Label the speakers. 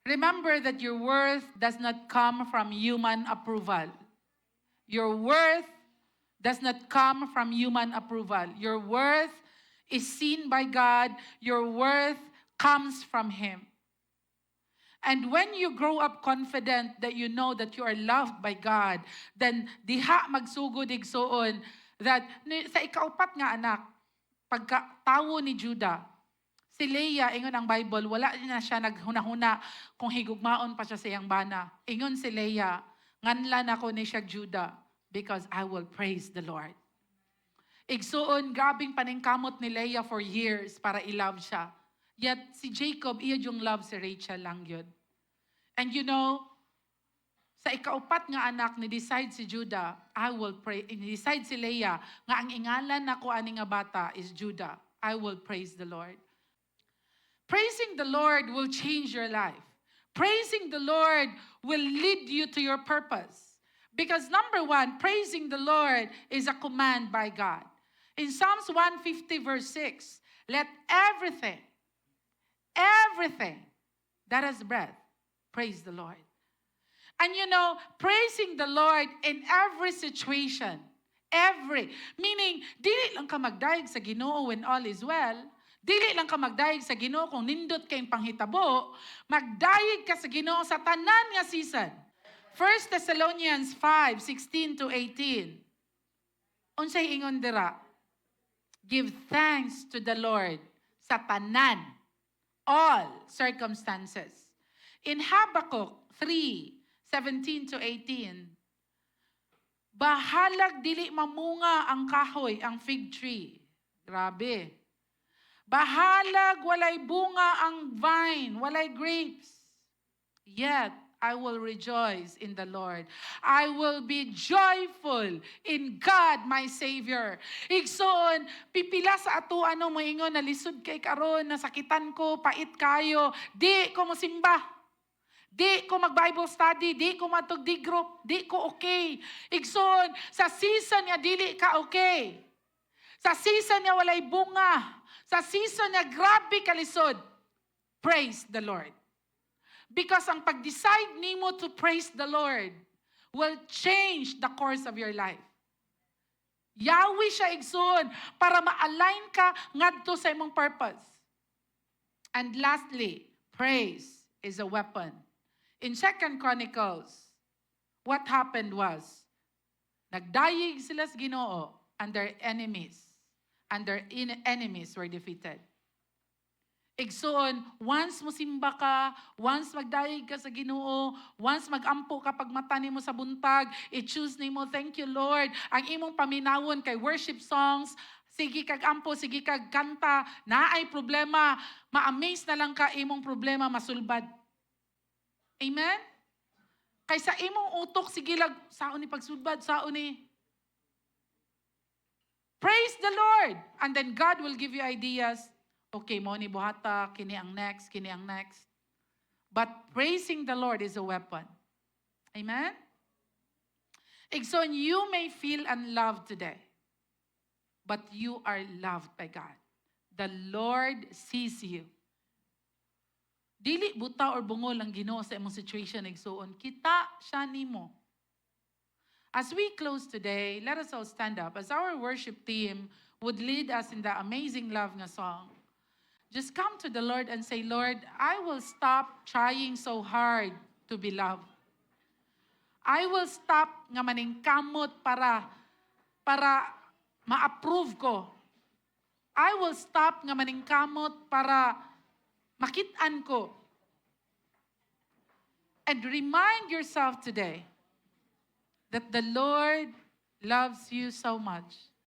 Speaker 1: Remember that your worth does not come from human approval. Your worth does not come from human approval. Your worth is seen by God. Your worth comes from Him. And when you grow up confident that you know that you are loved by God, then diha magsugod igsuon that sa ikaupat nga anak, pagkatawo ni Judah, si Leah, ingon ang Bible, wala na siya naghuna-huna kung higugmaon pa siya sa iyang bana. Ingon si Leah, nganlan ako ni siya Judah because I will praise the Lord. Igsuon, grabing paningkamot ni Leah for years para i-love siya. Yet si Jacob, iya yung love si Rachel lang yun. And you know, sa ikaupat nga anak, ni-decide si Judah, I will pray. Ni-decide si Leah, nga ang ingalan na ko ani nga bata is Judah. I will praise the Lord. Praising the Lord will change your life. Praising the Lord will lead you to your purpose. Because number one, praising the Lord is a command by God. In Psalms 150 verse 6, let everything that has breath, praise the Lord. And you know, praising the Lord in every situation, meaning, dili lang ka magdaig sa Ginoo when all is well, dili lang ka magdaig sa Ginoo kung nindot kayong panghitabo, magdaig ka sa Ginoo sa tanan nga season. 1 Thessalonians 5:16 to 18. Unsay ingon dira? Give thanks to the Lord sa tanan, all circumstances. In Habakkuk 3:17 to 18, bahalag dili mamunga ang kahoy, ang fig tree. Grabe. Bahalag walay bunga ang vine, walay grapes. Yet, I will rejoice in the Lord. I will be joyful in God, my Savior. Igsoon, pipila sa ato ano moingon na lisod kay karon, nasakitan ko, pait kayo, di ko mosimba. Di ko mag-Bible study, di ko matog di group, di ko okay. Igsoon, sa season niya dili ka okay. Sa season niya walay bunga. Sa season niya grabe kalisod. Praise the Lord. Because ang pag-decide nimo to praise the Lord will change the course of your life. Yawi siya igsoon para ma-align ka ngadto sa imong purpose. And lastly, praise is a weapon. In 2 Chronicles, what happened was, nagdayig sila sa Ginoo and their enemies were defeated. Igsoon, once musimba ka, once magdayig ka sa Ginoo, once magampo ka pag mata nimo sa buntag, i-choose nimo, thank you Lord, ang imong paminawon kay worship songs, sige kag ampo, sige kag kanta, naay problema, ma-amaze na lang ka imong problema masulbad. Amen? Kaysa imong utok, sige lag, saon ni pagsulbad, saon ni. Praise the Lord. And then God will give you ideas. Okay, mo ni buhata, kini ang next. But praising the Lord is a weapon. Amen? Igsoon, you may feel unloved today, but you are loved by God. The Lord sees you. Dili buta or bungol ang Ginoo sa imong situation, igsoon. Kita siya nimo. As we close today, let us all stand up as our worship team would lead us in the amazing love nga song. Just come to the Lord and say, Lord, I will stop trying so hard to be loved. I will stop nga maningkamot para ma-approve ko. I will stop nga maningkamot para makitaan ko. And remind yourself today that the Lord loves you so much.